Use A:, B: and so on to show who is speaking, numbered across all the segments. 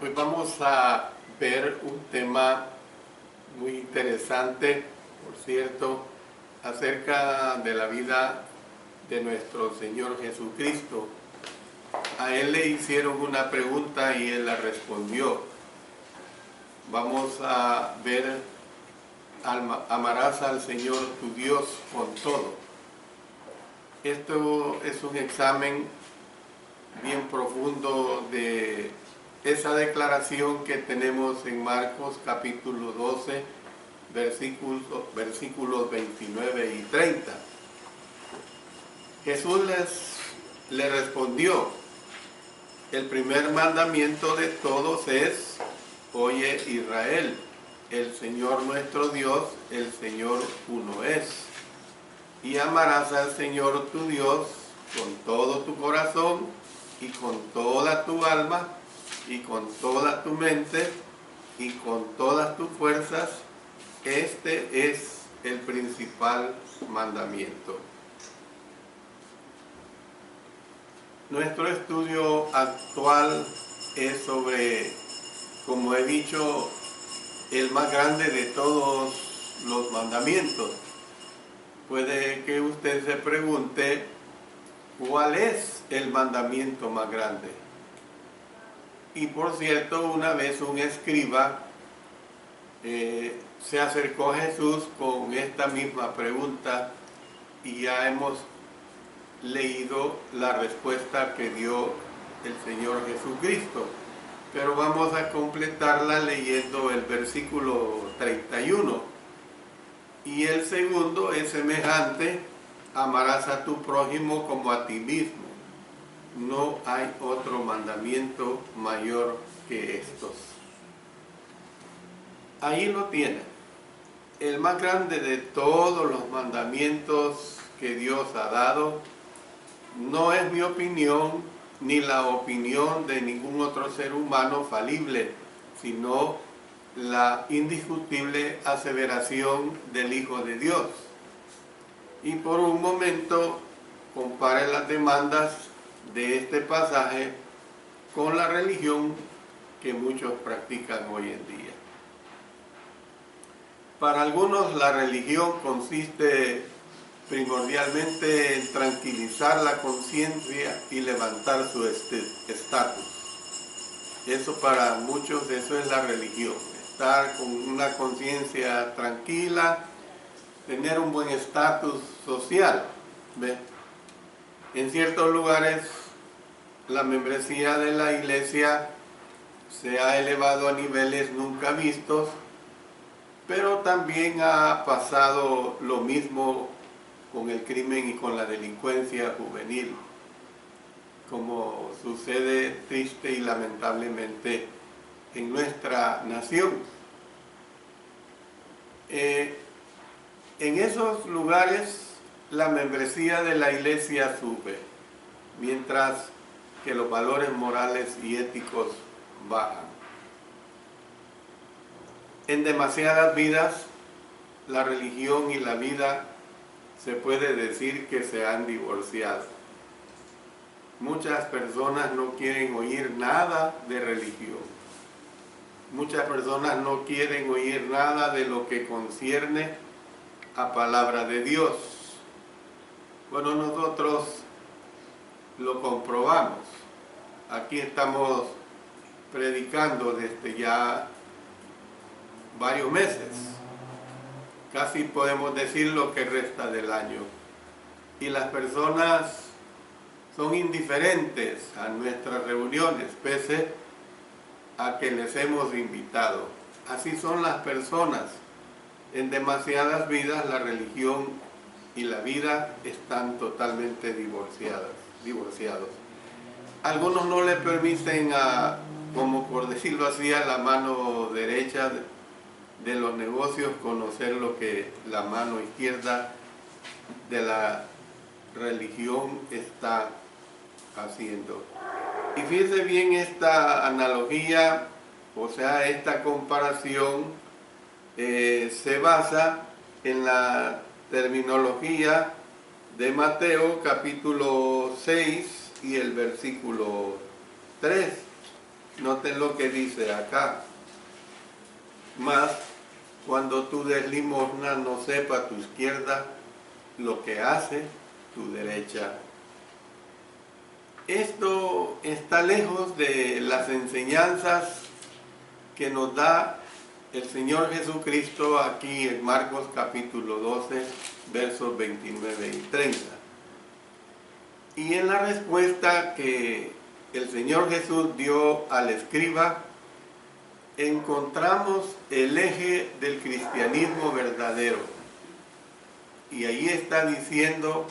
A: Hoy vamos a ver un tema muy interesante, por cierto, acerca de la vida de nuestro Señor Jesucristo. A Él le hicieron una pregunta y Él la respondió. Vamos a ver, amarás al Señor tu Dios con todo. Esto es un examen bien profundo de esa declaración que tenemos en Marcos capítulo 12, versículos 29 y 30. Jesús le respondió: el primer mandamiento de todos es: oye Israel, el Señor nuestro Dios, el Señor uno es. Y amarás al Señor tu Dios con todo tu corazón y con toda tu alma y con toda tu mente y con todas tus fuerzas. Este es el principal mandamiento. Nuestro estudio actual es sobre, como he dicho, el más grande de todos los mandamientos. Puede que usted se pregunte, ¿cuál es el mandamiento más grande? Y por cierto, una vez un escriba se acercó a Jesús con esta misma pregunta y ya hemos leído la respuesta que dio el Señor Jesucristo. Pero vamos a completarla leyendo el versículo 31. Y el segundo es semejante: amarás a tu prójimo como a ti mismo. No hay otro mandamiento mayor que estos. Ahí lo tienen. El más grande de todos los mandamientos que Dios ha dado no es mi opinión ni la opinión de ningún otro ser humano falible, sino la indiscutible aseveración del Hijo de Dios. Y por un momento compare las demandas de este pasaje con la religión que muchos practican hoy en día. Para algunos la religión consiste primordialmente en tranquilizar la conciencia y levantar su estatus. Eso para muchos, eso es la religión. Estar con una conciencia tranquila, tener un buen estatus social. ¿Ve? En ciertos lugares la membresía de la iglesia se ha elevado a niveles nunca vistos, pero también ha pasado lo mismo con el crimen y con la delincuencia juvenil, como sucede triste y lamentablemente en nuestra nación. En esos lugares la membresía de la iglesia sube, mientras que los valores morales y éticos bajan. En demasiadas vidas, la religión y la vida se puede decir que se han divorciado. Muchas personas no quieren oír nada de religión. Muchas personas no quieren oír nada de lo que concierne a palabra de Dios. Bueno, nosotros lo comprobamos. Aquí estamos predicando desde ya varios meses. Casi podemos decir lo que resta del año. Y las personas son indiferentes a nuestras reuniones, pese a que les hemos invitado. Así son las personas. En demasiadas vidas la religión y la vida están totalmente divorciados. Algunos no le permiten como por decirlo así, a la mano derecha de los negocios conocer lo que la mano izquierda de la religión está haciendo. Y fíjense bien esta analogía, o sea, esta comparación se basa en la terminología de Mateo capítulo 6 y el versículo 3. Noten lo que dice acá. Mas cuando tú des limosna, no sepa tu izquierda lo que hace tu derecha. Esto está lejos de las enseñanzas que nos da el Señor Jesucristo aquí en Marcos capítulo 12, versos 29 y 30. Y en la respuesta que el Señor Jesús dio al escriba, encontramos el eje del cristianismo verdadero. Y ahí está diciendo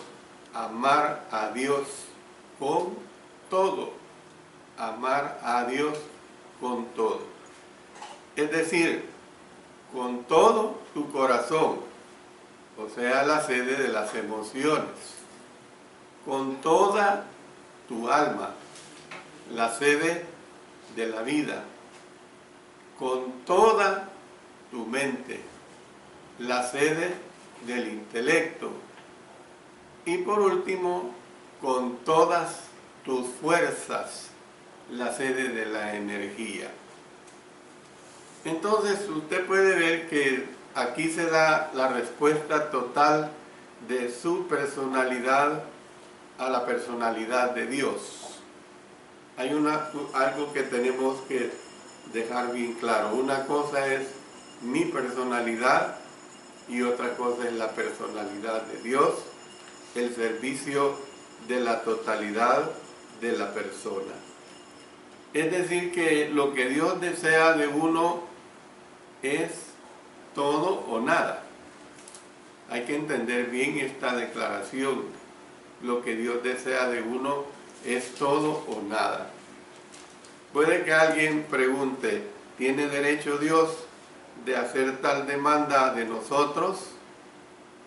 A: amar a Dios con todo. Amar a Dios con todo. Es decir, con todo tu corazón, o sea, la sede de las emociones. Con toda tu alma, la sede de la vida. Con toda tu mente, la sede del intelecto. Y por último, con todas tus fuerzas, la sede de la energía. Entonces usted puede ver que aquí se da la respuesta total de su personalidad a la personalidad de Dios. Hay algo que tenemos que dejar bien claro. Una cosa es mi personalidad y otra cosa es la personalidad de Dios, el servicio de la totalidad de la persona. Es decir, que lo que Dios desea de uno es todo o nada. Hay que entender bien esta declaración. Lo que Dios desea de uno es todo o nada. Puede que alguien pregunte, ¿tiene derecho Dios de hacer tal demanda de nosotros?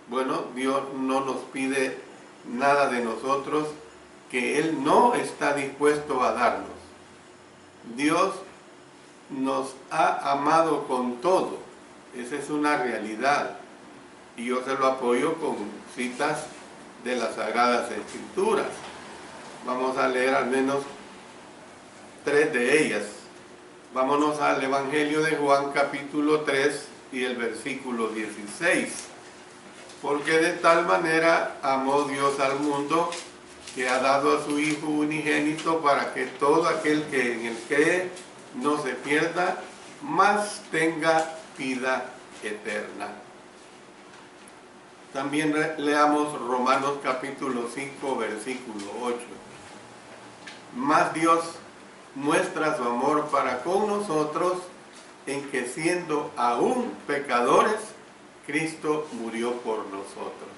A: Bueno, Dios no nos pide nada de nosotros que Él no está dispuesto a darnos. Dios nos ha amado con todo. Esa es una realidad. Y yo se lo apoyo con citas de las Sagradas Escrituras. Vamos a leer al menos 3 de ellas. Vámonos al Evangelio de Juan capítulo 3 y el versículo 16. Porque de tal manera amó Dios al mundo que ha dado a su Hijo unigénito para que todo aquel que en él cree no se pierda, mas tenga vida eterna. También leamos Romanos capítulo 5 versículo 8. Mas Dios muestra su amor para con nosotros en que siendo aún pecadores, Cristo murió por nosotros.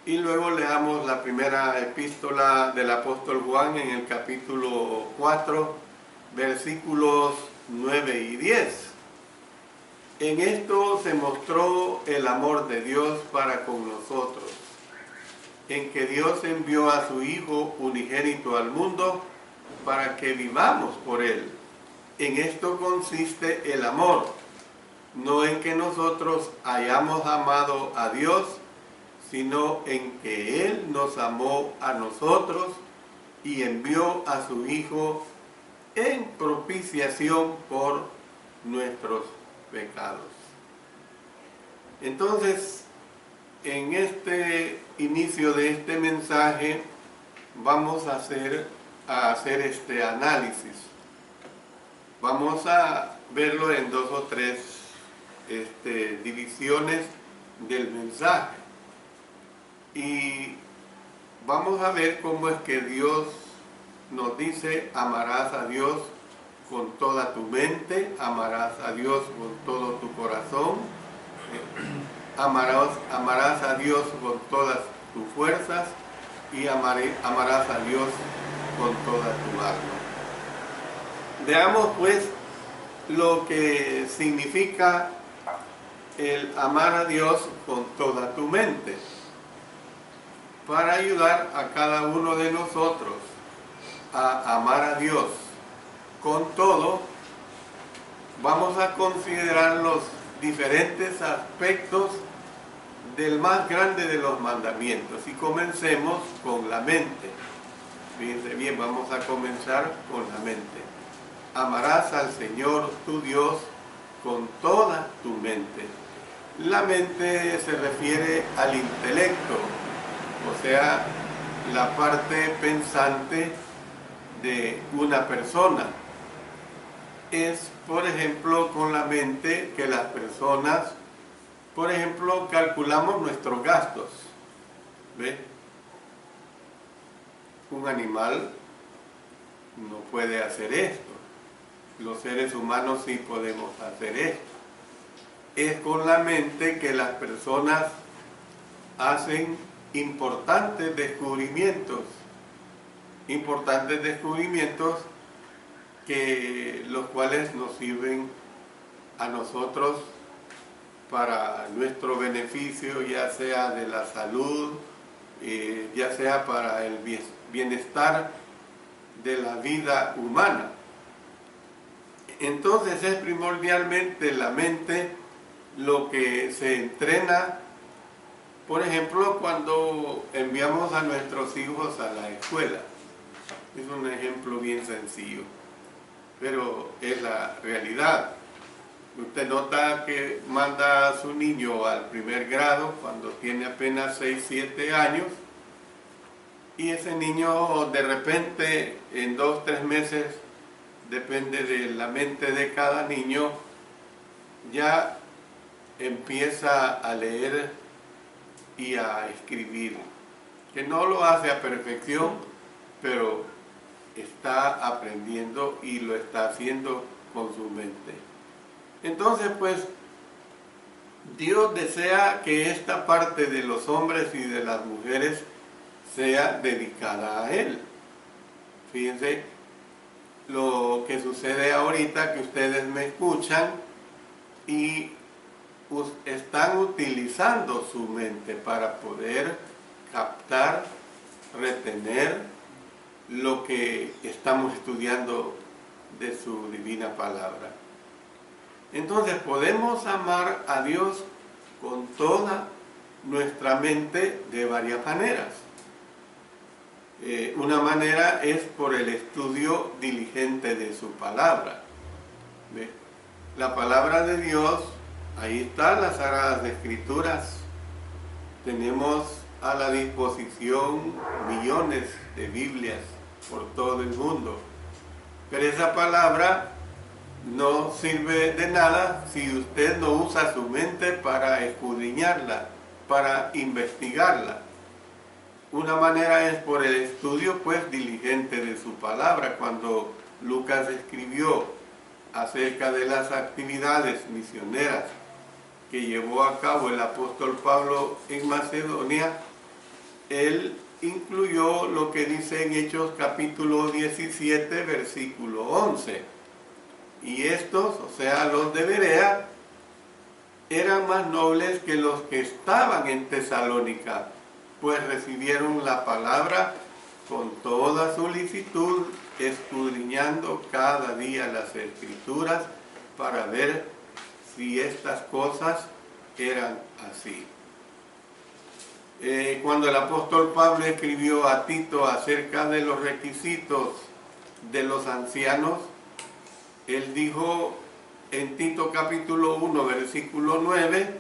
A: Y luego leamos la primera epístola del apóstol Juan en el capítulo 4, versículos 9 y 10. En esto se mostró el amor de Dios para con nosotros, en que Dios envió a su Hijo unigénito al mundo para que vivamos por Él. En esto consiste el amor, no en que nosotros hayamos amado a Dios, sino en que Él nos amó a nosotros y envió a su Hijo en propiciación por nuestros pecados. Entonces, en este inicio de este mensaje vamos a hacer este análisis. Vamos a verlo en 2 o 3 divisiones del mensaje. Y vamos a ver cómo es que Dios nos dice: amarás a Dios con toda tu mente, amarás a Dios con todo tu corazón, amarás a Dios con todas tus fuerzas y amarás a Dios con toda tu alma. Veamos pues lo que significa el amar a Dios con toda tu mente, para ayudar a cada uno de nosotros a amar a Dios con todo. Vamos a considerar los diferentes aspectos del más grande de los mandamientos y comencemos con la mente. Fíjense bien, vamos a comenzar con la mente. Amarás al Señor tu Dios con toda tu mente. La mente se refiere al intelecto, o sea, la parte pensante de una persona. Es, por ejemplo, con la mente que las personas, por ejemplo, calculamos nuestros gastos. ¿Ve? Un animal no puede hacer esto. Los seres humanos sí podemos hacer esto. Es con la mente que las personas hacen importantes descubrimientos que los cuales nos sirven a nosotros para nuestro beneficio, ya sea de la salud, ya sea para el bienestar de la vida humana. Entonces es primordialmente la mente lo que se entrena. Por ejemplo, cuando enviamos a nuestros hijos a la escuela, es un ejemplo bien sencillo, pero es la realidad. Usted nota que manda a su niño al primer grado cuando tiene apenas 6, 7 años, y ese niño de repente en 2, 3 meses, depende de la mente de cada niño, ya empieza a leer y a escribir, que no lo hace a perfección, pero está aprendiendo y lo está haciendo con su mente. Entonces, pues, Dios desea que esta parte de los hombres y de las mujeres sea dedicada a Él. Fíjense lo que sucede ahorita, que ustedes me escuchan y están utilizando su mente para poder captar, retener lo que estamos estudiando de su divina palabra. Entonces podemos amar a Dios con toda nuestra mente de varias maneras. Una manera es por el estudio diligente de su palabra. ¿Ve? La palabra de Dios, ahí están las Sagradas Escrituras. Tenemos a la disposición millones de Biblias por todo el mundo. Pero esa palabra no sirve de nada si usted no usa su mente para escudriñarla, para investigarla. Una manera es por el estudio, pues, diligente de su palabra. Cuando Lucas escribió acerca de las actividades misioneras que llevó a cabo el apóstol Pablo en Macedonia, él incluyó lo que dice en Hechos capítulo 17, versículo 11. Y estos, o sea, los de Berea, eran más nobles que los que estaban en Tesalónica, pues recibieron la palabra con toda solicitud, escudriñando cada día las Escrituras para ver si estas cosas eran así. Cuando el apóstol Pablo escribió a Tito acerca de los requisitos de los ancianos, él dijo en Tito capítulo 1, versículo 9,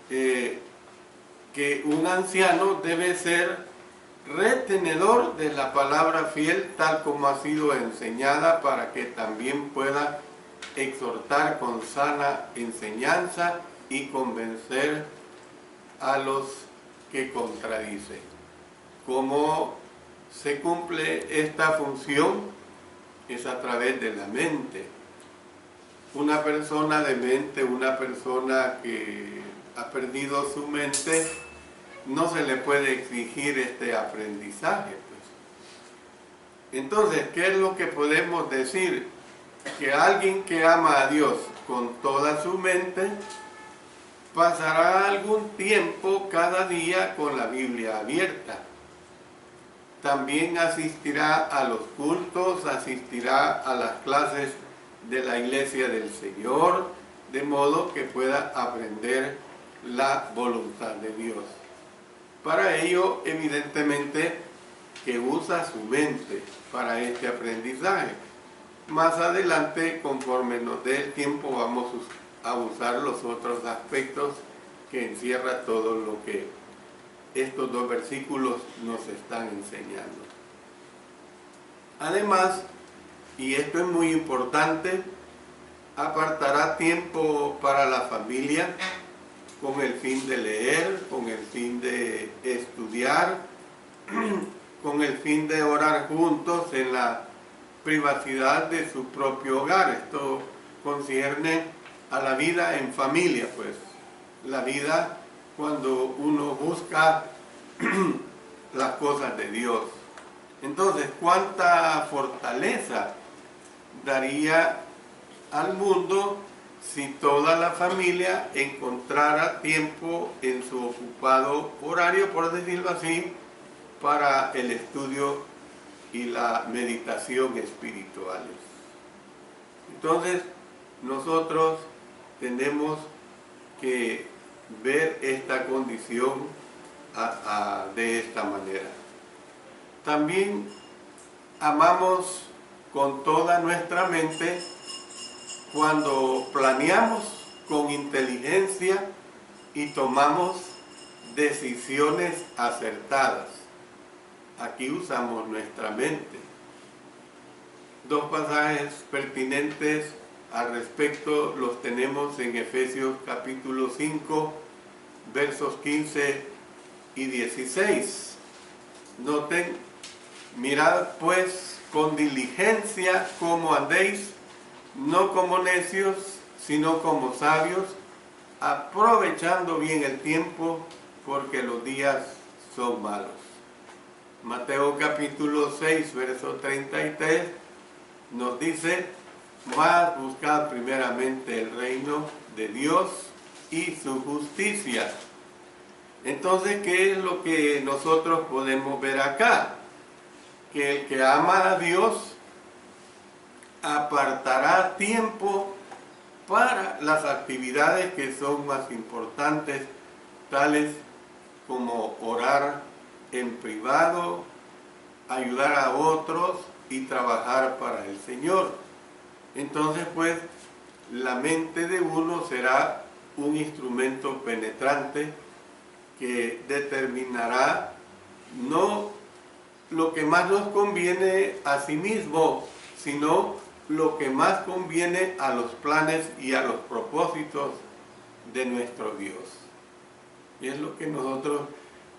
A: que un anciano debe ser retenedor de la palabra fiel tal como ha sido enseñada, para que también pueda exhortar con sana enseñanza y convencer a los que contradicen. ¿Cómo se cumple esta función? Es a través de la mente. Una persona de mente, una persona que ha perdido su mente, no se le puede exigir este aprendizaje, pues. Entonces, ¿qué es lo que podemos decir? Que alguien que ama a Dios con toda su mente pasará algún tiempo cada día con la Biblia abierta. También asistirá a los cultos, asistirá a las clases de la Iglesia del Señor, de modo que pueda aprender la voluntad de Dios. Para ello, evidentemente, que usa su mente para este aprendizaje. Más adelante, conforme nos dé el tiempo, vamos a usar los otros aspectos que encierra todo lo que estos dos versículos nos están enseñando. Además, y esto es muy importante, apartará tiempo para la familia con el fin de leer, con el fin de estudiar, con el fin de orar juntos en la privacidad de su propio hogar. Esto concierne a la vida en familia, pues, la vida cuando uno busca las cosas de Dios. Entonces, ¿cuánta fortaleza daría al mundo si toda la familia encontrara tiempo en su ocupado horario, por decirlo así, para el estudio y la meditación espirituales? Entonces, nosotros tenemos que ver esta condición de esta manera. También amamos con toda nuestra mente cuando planeamos con inteligencia y tomamos decisiones acertadas. Aquí usamos nuestra mente. Dos pasajes pertinentes al respecto los tenemos en Efesios capítulo 5, versos 15 y 16. Noten: mirad pues con diligencia cómo andéis, no como necios, sino como sabios, aprovechando bien el tiempo, porque los días son malos. Mateo capítulo 6, verso 33 nos dice: mas buscad primeramente el reino de Dios y su justicia. Entonces, ¿qué es lo que nosotros podemos ver acá? Que el que ama a Dios apartará tiempo para las actividades que son más importantes, tales como orar en privado, ayudar a otros y trabajar para el Señor. Entonces, pues, la mente de uno será un instrumento penetrante que determinará no lo que más nos conviene a sí mismo, sino lo que más conviene a los planes y a los propósitos de nuestro Dios. Y es lo que nosotros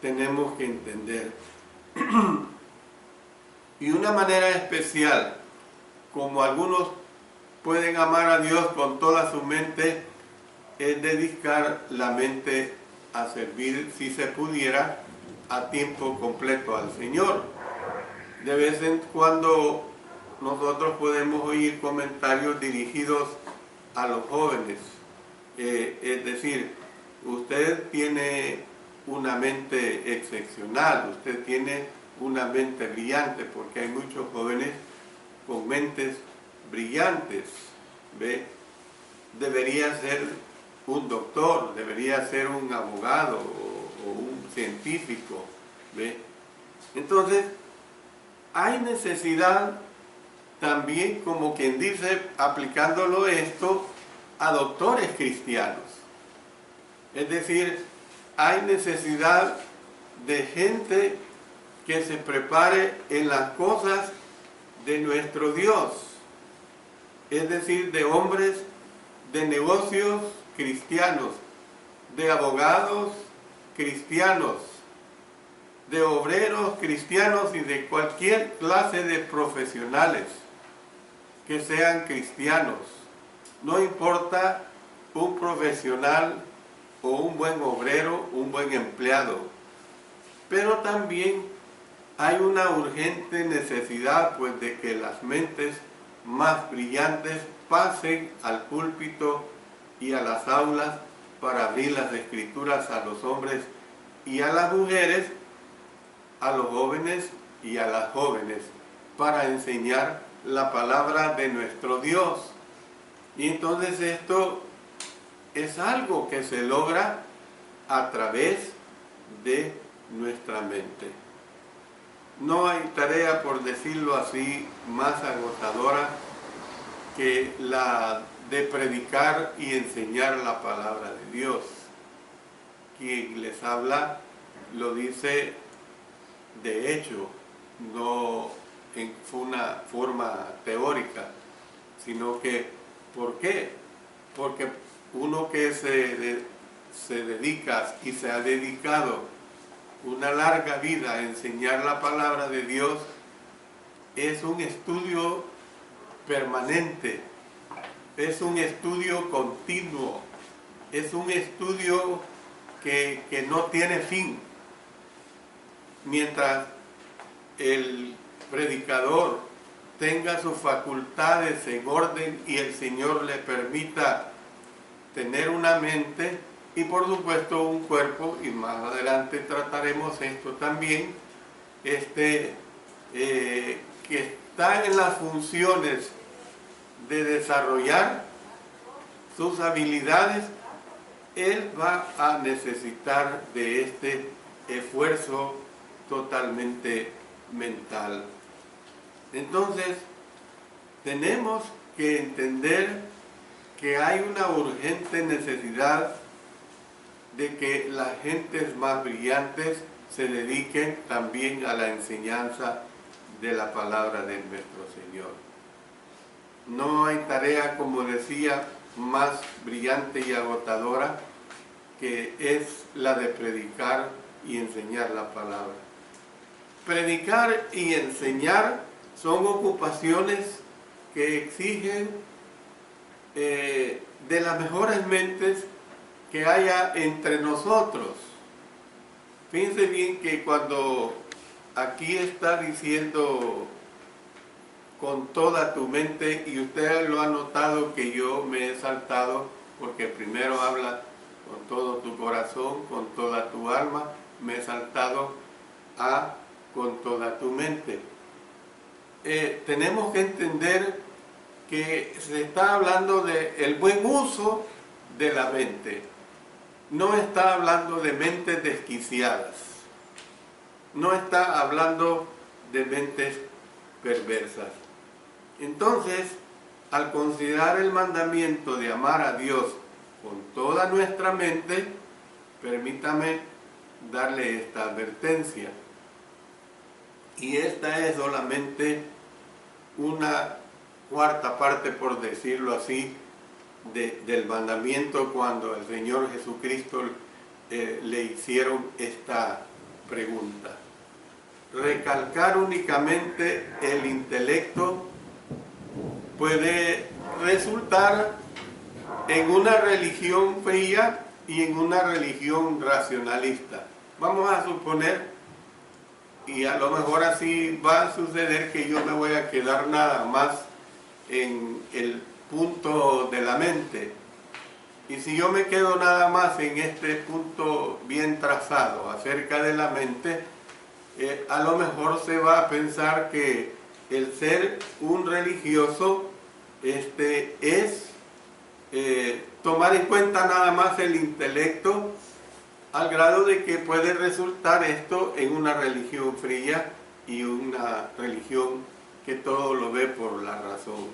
A: tenemos que entender. Y una manera especial, como algunos pueden amar a Dios con toda su mente, es dedicar la mente a servir, si se pudiera, a tiempo completo al Señor. De vez en cuando nosotros podemos oír comentarios dirigidos a los jóvenes. Es decir, usted tiene una mente excepcional, usted tiene una mente brillante, porque hay muchos jóvenes con mentes brillantes, ¿ve? Debería ser un doctor, debería ser un abogado o un científico, ¿ve? Entonces, hay necesidad también, como quien dice, aplicándolo esto a doctores cristianos. Es decir, hay necesidad de gente que se prepare en las cosas de nuestro Dios. Es decir, de hombres de negocios cristianos, de abogados cristianos, de obreros cristianos y de cualquier clase de profesionales que sean cristianos. No importa un profesional o un buen obrero, un buen empleado, pero también hay una urgente necesidad, pues, de que las mentes más brillantes pasen al púlpito y a las aulas para abrir las escrituras a los hombres y a las mujeres, a los jóvenes y a las jóvenes, para enseñar la palabra de nuestro Dios. Y entonces esto es algo que se logra a través de nuestra mente. No hay tarea, por decirlo así, más agotadora que la de predicar y enseñar la palabra de Dios. Quien les habla lo dice de hecho, no en una forma teórica, sino que, ¿por qué? Porque uno que se dedica y se ha dedicado una larga vida a enseñar la palabra de Dios, es un estudio permanente, es un estudio continuo, es un estudio que no tiene fin. Mientras el predicador tenga sus facultades en orden y el Señor le permita tener una mente y por supuesto un cuerpo, y más adelante trataremos esto también, que está en las funciones de desarrollar sus habilidades, él va a necesitar de este esfuerzo totalmente mental. Entonces, tenemos que entender que hay una urgente necesidad de que las gentes más brillantes se dediquen también a la enseñanza de la palabra de nuestro Señor. No hay tarea, como decía, más brillante y agotadora que es la de predicar y enseñar la palabra. Predicar y enseñar son ocupaciones que exigen de las mejores mentes que haya entre nosotros. Fíjense bien que cuando aquí está diciendo con toda tu mente, y usted lo ha notado que yo me he saltado, porque primero habla con todo tu corazón, con toda tu alma, me he saltado a con toda tu mente. Tenemos que entender que se está hablando del buen uso de la mente. No está hablando de mentes desquiciadas. No está hablando de mentes perversas. Entonces, al considerar el mandamiento de amar a Dios con toda nuestra mente, permítame darle esta advertencia. Y esta es solamente una cuarta parte, por decirlo así, del mandamiento cuando el Señor Jesucristo le hicieron esta pregunta. Recalcar únicamente el intelecto puede resultar en una religión fría y en una religión racionalista. Vamos a suponer, y a lo mejor así va a suceder, que yo me voy a quedar nada más en el punto de la mente. Y si yo me quedo nada más en este punto bien trazado acerca de la mente, a lo mejor se va a pensar que el ser un religioso es tomar en cuenta nada más el intelecto, al grado de que puede resultar esto en una religión fría y una religión que todo lo ve por la razón.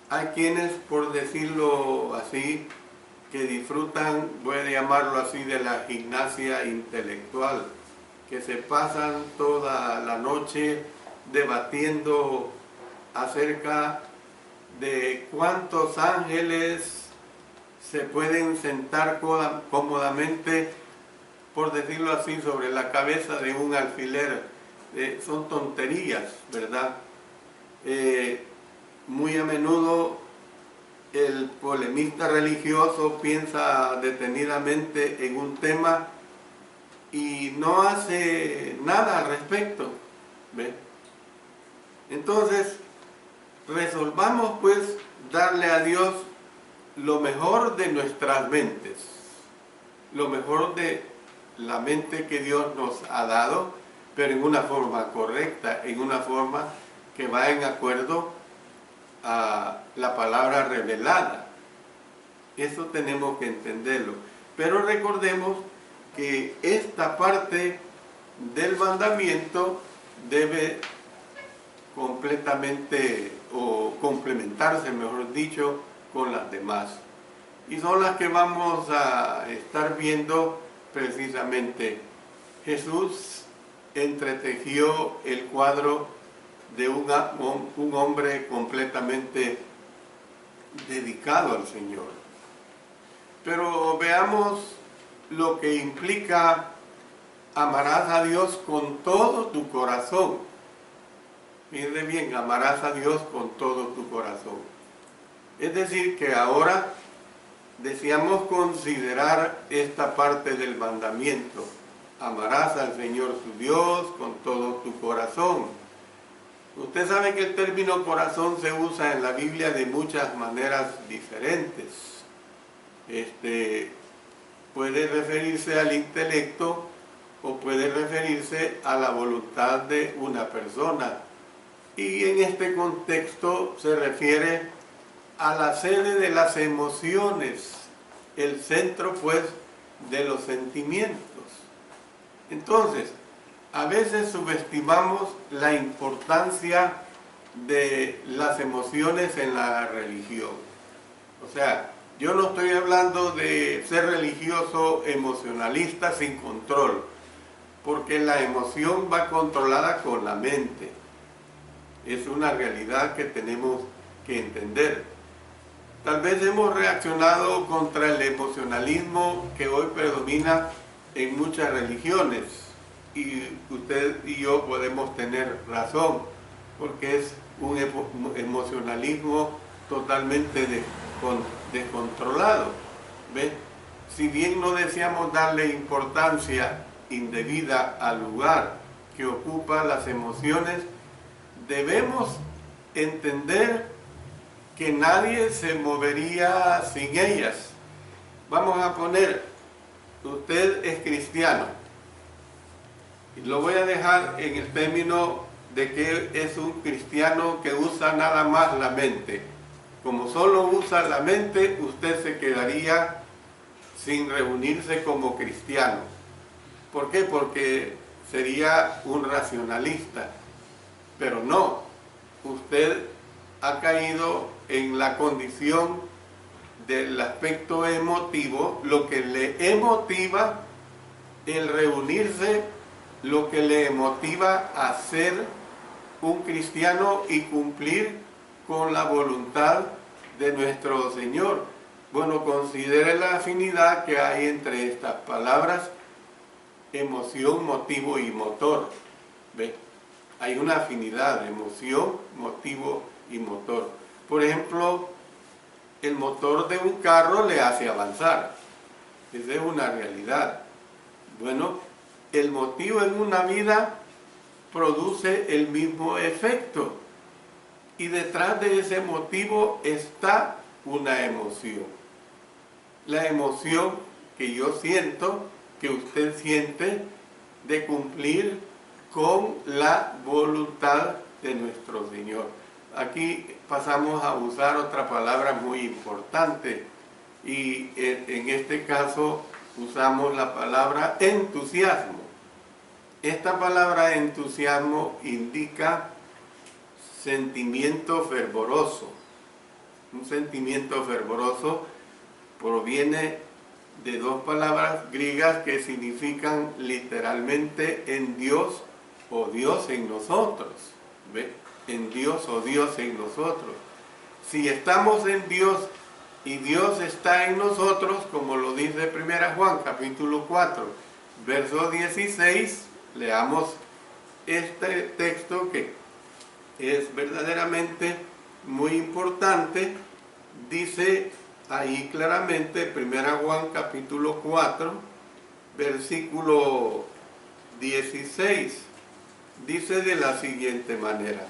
A: Hay quienes, por decirlo así, que disfrutan, voy a llamarlo así, de la gimnasia intelectual, que se pasan toda la noche debatiendo acerca de cuántos ángeles se pueden sentar cómodamente, por decirlo así, sobre la cabeza de un alfiler. Son tonterías, ¿verdad? Muy a menudo el polemista religioso piensa detenidamente en un tema y no hace nada al respecto, ¿ve? Entonces, resolvamos pues darle a Dios lo mejor de nuestras mentes, lo mejor de la mente que Dios nos ha dado, pero en una forma correcta, en una forma que va en acuerdo a la palabra revelada. Eso tenemos que entenderlo. Pero recordemos que esta parte del mandamiento debe completamente o complementarse, mejor dicho, con las demás. Y son las que vamos a estar viendo precisamente. Jesús entretejió el cuadro de un hombre completamente dedicado al Señor. Pero veamos lo que implica: amarás a Dios con todo tu corazón. Mire bien, amarás a Dios con todo tu corazón. Es decir, que ahora deseamos considerar esta parte del mandamiento. Amarás al Señor tu Dios con todo tu corazón. Usted sabe que el término corazón se usa en la Biblia de muchas maneras diferentes. Puede referirse al intelecto o puede referirse a la voluntad de una persona. Y en este contexto se refiere a la sede de las emociones, el centro pues de los sentimientos. Entonces, a veces subestimamos la importancia de las emociones en la religión. O sea, yo no estoy hablando de ser religioso emocionalista sin control, porque la emoción va controlada con la mente. Es una realidad que tenemos que entender. Tal vez hemos reaccionado contra el emocionalismo que hoy predomina en muchas religiones, y usted y yo podemos tener razón, porque es un emocionalismo totalmente descontrolado. ¿Ve? Si bien no deseamos darle importancia indebida al lugar que ocupa las emociones, debemos entender que nadie se movería sin ellas. Vamos a poner, usted es cristiano, y lo voy a dejar en el término de que es un cristiano que usa nada más la mente. Como solo usa la mente, usted se quedaría sin reunirse como cristiano. ¿Por qué? Porque sería un racionalista. Pero no, usted ha caído en la condición del aspecto emotivo, lo que le emotiva el reunirse, lo que le motiva a ser un cristiano y cumplir con la voluntad de nuestro Señor. Bueno, considere la afinidad que hay entre estas palabras, emoción, motivo y motor. ¿Ve? Hay una afinidad de emoción, motivo y motor. Por ejemplo, el motor de un carro le hace avanzar. Esa es una realidad. Bueno, el motivo en una vida produce el mismo efecto. Y detrás de ese motivo está una emoción. La emoción que yo siento, que usted siente, de cumplir con la voluntad de nuestro Señor. Aquí pasamos a usar otra palabra muy importante, y en este caso usamos la palabra entusiasmo. Esta palabra entusiasmo indica sentimiento fervoroso. Un sentimiento fervoroso proviene de dos palabras griegas que significan literalmente en Dios o Dios en nosotros. ¿Ve? En Dios o Dios en nosotros. Si estamos en Dios y Dios está en nosotros, como lo dice 1 Juan capítulo 4, verso 16, leamos este texto que es verdaderamente muy importante. Dice ahí claramente, 1 Juan capítulo 4, versículo 16, dice de la siguiente manera: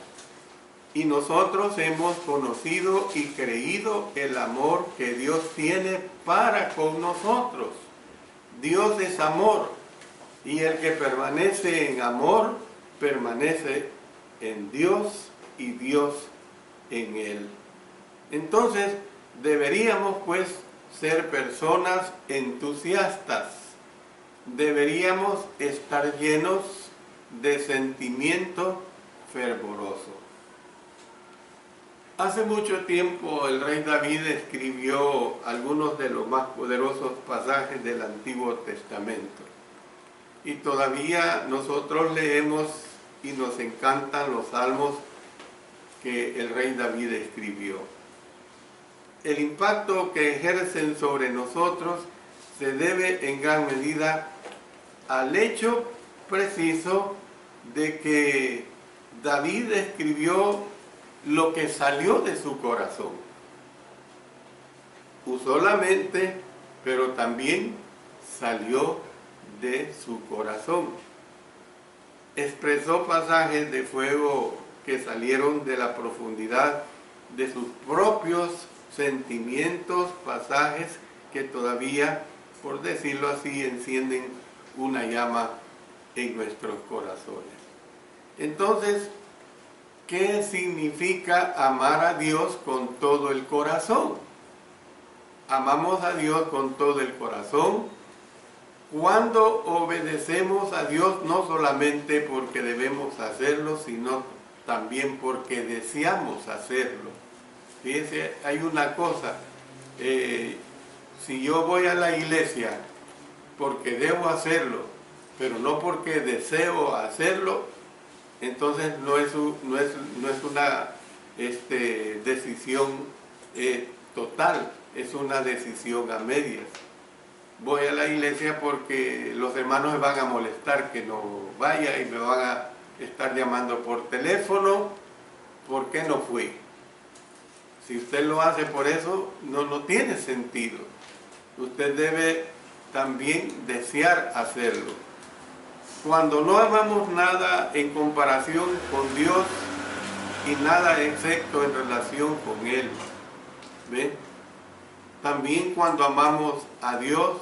A: y nosotros hemos conocido y creído el amor que Dios tiene para con nosotros. Dios es amor, y el que permanece en amor, permanece en Dios y Dios en él. Entonces, deberíamos pues ser personas entusiastas. Deberíamos estar llenos de sentimiento fervoroso. Hace mucho tiempo el rey David escribió algunos de los más poderosos pasajes del Antiguo Testamento. Y todavía nosotros leemos y nos encantan los salmos que el rey David escribió. El impacto que ejercen sobre nosotros se debe en gran medida al hecho preciso de que David escribió lo que salió de su corazón. Usó la mente, pero también salió de su corazón. Expresó pasajes de fuego que salieron de la profundidad de sus propios sentimientos, pasajes que todavía, por decirlo así, encienden una llama en nuestros corazones. Entonces, ¿qué significa amar a Dios con todo el corazón? Amamos a Dios con todo el corazón cuando obedecemos a Dios, no solamente porque debemos hacerlo, sino también porque deseamos hacerlo. Fíjense, hay una cosa, si yo voy a la iglesia porque debo hacerlo, pero no porque deseo hacerlo, entonces no es una decisión total, es una decisión a medias. Voy a la iglesia porque los hermanos me van a molestar que no vaya y me van a estar llamando por teléfono. ¿Por qué no fui? Si usted lo hace por eso, no tiene sentido. Usted debe también desear hacerlo. Cuando no amamos nada en comparación con Dios y nada excepto en relación con Él, ¿ve? También cuando amamos a Dios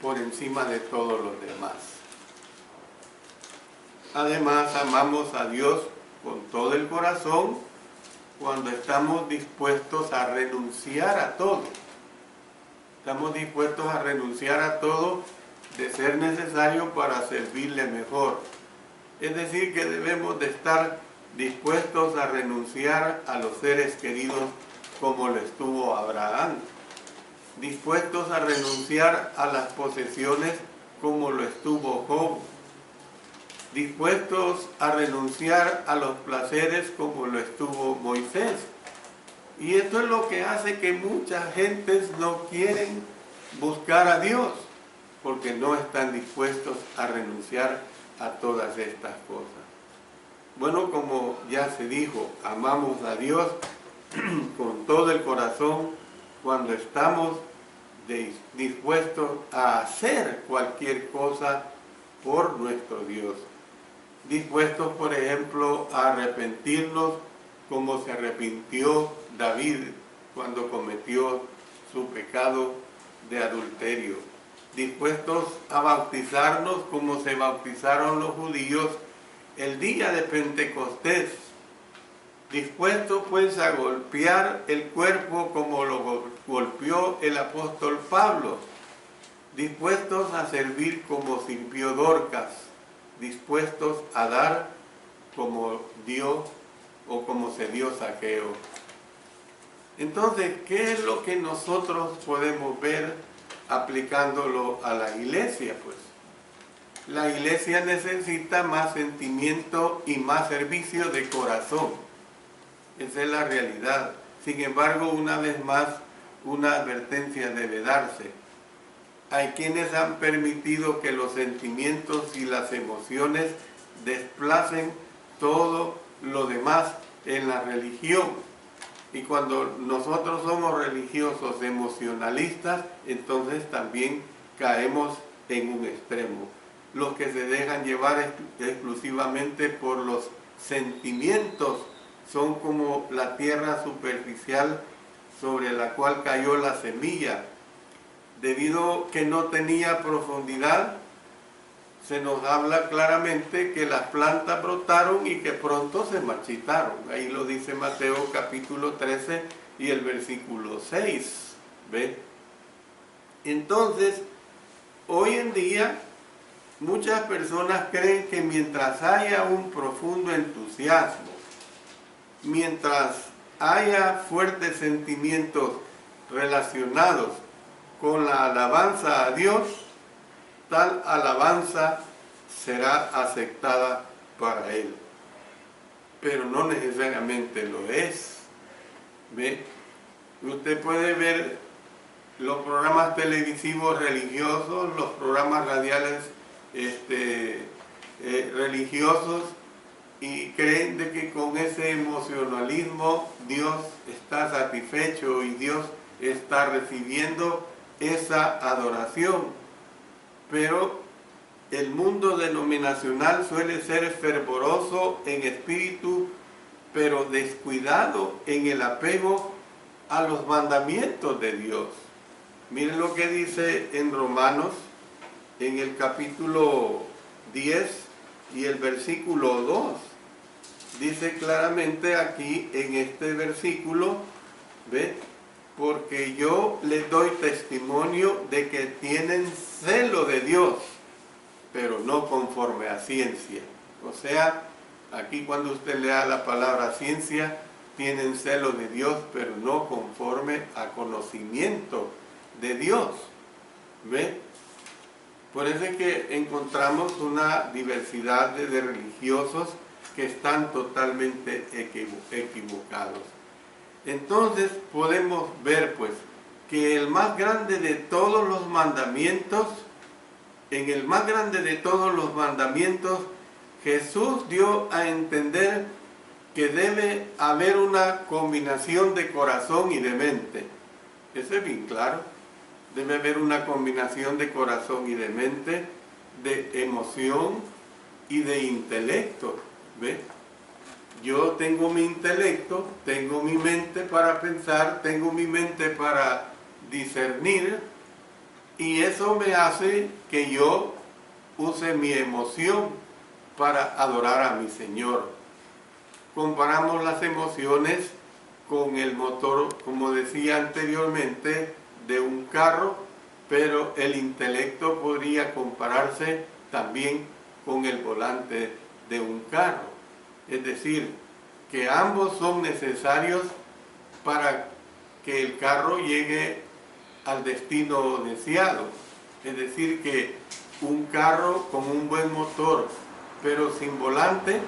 A: por encima de todos los demás. Además, amamos a Dios con todo el corazón cuando estamos dispuestos a renunciar a todo. Estamos dispuestos a renunciar a todo de ser necesario para servirle mejor. Es decir, que debemos de estar dispuestos a renunciar a los seres queridos como lo estuvo Abraham. Dispuestos a renunciar a las posesiones como lo estuvo Job. Dispuestos a renunciar a los placeres como lo estuvo Moisés. Y esto es lo que hace que muchas gentes no quieren buscar a Dios, porque no están dispuestos a renunciar a todas estas cosas. Bueno, como ya se dijo, amamos a Dios con todo el corazón cuando estamos dispuestos a hacer cualquier cosa por nuestro Dios. Dispuestos, por ejemplo, a arrepentirnos como se arrepintió David cuando cometió su pecado de adulterio. Dispuestos a bautizarnos como se bautizaron los judíos el día de Pentecostés. Dispuestos pues a golpear el cuerpo como lo golpeó el apóstol Pablo. Dispuestos a servir como sirvió Dorcas. Dispuestos a dar como dio o como se dio Zaqueo. Entonces, ¿qué es lo que nosotros podemos ver aplicándolo a la iglesia? Pues la iglesia necesita más sentimiento y más servicio de corazón. Esa es la realidad. Sin embargo, una vez más, una advertencia debe darse. Hay quienes han permitido que los sentimientos y las emociones desplacen todo lo demás en la religión. Y cuando nosotros somos religiosos emocionalistas, entonces también caemos en un extremo. Los que se dejan llevar exclusivamente por los sentimientos son como la tierra superficial sobre la cual cayó la semilla. Debido a que no tenía profundidad, se nos habla claramente que las plantas brotaron y que pronto se marchitaron. Ahí lo dice Mateo capítulo 13 y el versículo 6. ¿Ve? Entonces, hoy en día muchas personas creen que mientras haya un profundo entusiasmo, mientras haya fuertes sentimientos relacionados con la alabanza a Dios, tal alabanza será aceptada para Él. Pero no necesariamente lo es. ¿Ve? Usted puede ver los programas televisivos religiosos, los programas radiales religiosos, y creen de que con ese emocionalismo Dios está satisfecho y Dios está recibiendo esa adoración. Pero el mundo denominacional suele ser fervoroso en espíritu, pero descuidado en el apego a los mandamientos de Dios. Miren lo que dice en Romanos, en el capítulo 10 y el versículo 2. Dice claramente aquí en este versículo, ¿ve? Porque yo les doy testimonio de que tienen celo de Dios, pero no conforme a ciencia. O sea, aquí cuando usted lea la palabra ciencia, tienen celo de Dios, pero no conforme a conocimiento de Dios. ¿Ve? Por eso es que encontramos una diversidad de religiosos que están totalmente equivocados. Entonces podemos ver pues que el más grande de todos los mandamientos, en el más grande de todos los mandamientos, Jesús dio a entender que debe haber una combinación de corazón y de mente. Eso es bien claro. Debe haber una combinación de corazón y de mente, de emoción y de intelecto. ¿Ve? Yo tengo mi intelecto, tengo mi mente para pensar, tengo mi mente para discernir, y eso me hace que yo use mi emoción para adorar a mi Señor. Comparamos las emociones con el motor, como decía anteriormente, de un carro, pero el intelecto podría compararse también con el volante de un carro. Es decir, que ambos son necesarios para que el carro llegue al destino deseado. Es decir, que un carro con un buen motor, pero sin volante,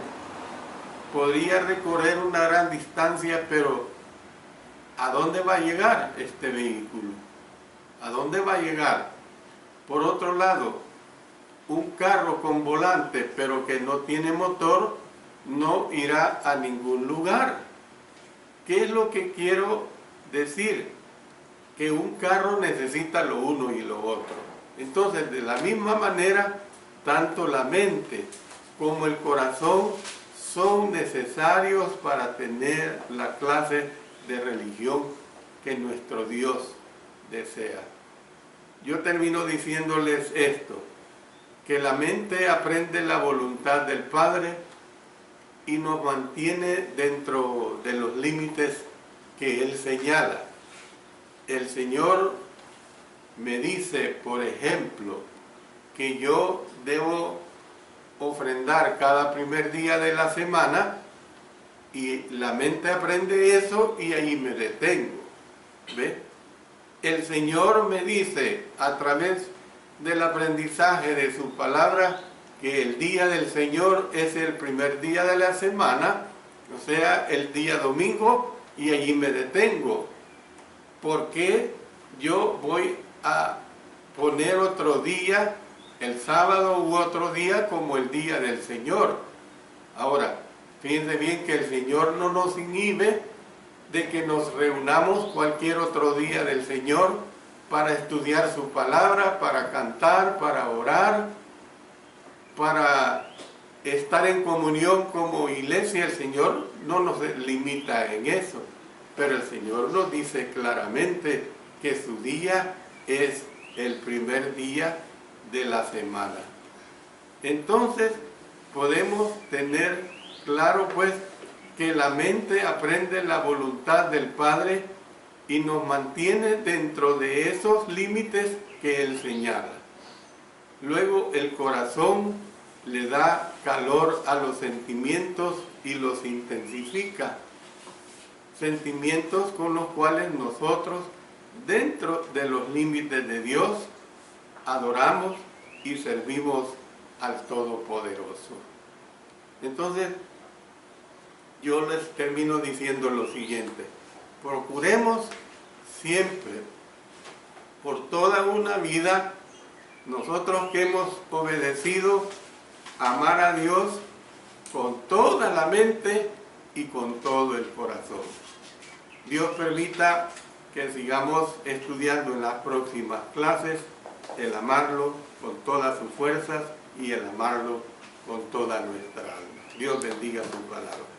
A: podría recorrer una gran distancia, pero ¿a dónde va a llegar este vehículo? ¿A dónde va a llegar? Por otro lado, un carro con volante, pero que no tiene motor, no irá a ningún lugar. ¿Qué es lo que quiero decir? Que un carro necesita lo uno y lo otro. Entonces, de la misma manera, tanto la mente como el corazón son necesarios para tener la clase de religión que nuestro Dios desea. Yo termino diciéndoles esto, que la mente aprende la voluntad del Padre y nos mantiene dentro de los límites que Él señala. El Señor me dice, por ejemplo, que yo debo ofrendar cada primer día de la semana, y la mente aprende eso y ahí me detengo. ¿Ve? El Señor me dice a través del aprendizaje de su palabra que el día del Señor es el primer día de la semana, o sea, el día domingo, y allí me detengo. ¿Por qué yo voy a poner otro día, el sábado u otro día, como el día del Señor? Ahora, fíjense bien que el Señor no nos inhibe de que nos reunamos cualquier otro día del Señor para estudiar su palabra, para cantar, para orar, para estar en comunión como iglesia. El Señor no nos limita en eso, pero el Señor nos dice claramente que su día es el primer día de la semana. Entonces podemos tener claro pues que la mente aprende la voluntad del Padre y nos mantiene dentro de esos límites que Él señala. Luego el corazón le da calor a los sentimientos y los intensifica. Sentimientos con los cuales nosotros, dentro de los límites de Dios, adoramos y servimos al Todopoderoso. Entonces, yo les termino diciendo lo siguiente: procuremos siempre, por toda una vida, nosotros que hemos obedecido, amar a Dios con toda la mente y con todo el corazón. Dios permita que sigamos estudiando en las próximas clases el amarlo con todas sus fuerzas y el amarlo con toda nuestra alma. Dios bendiga su palabra.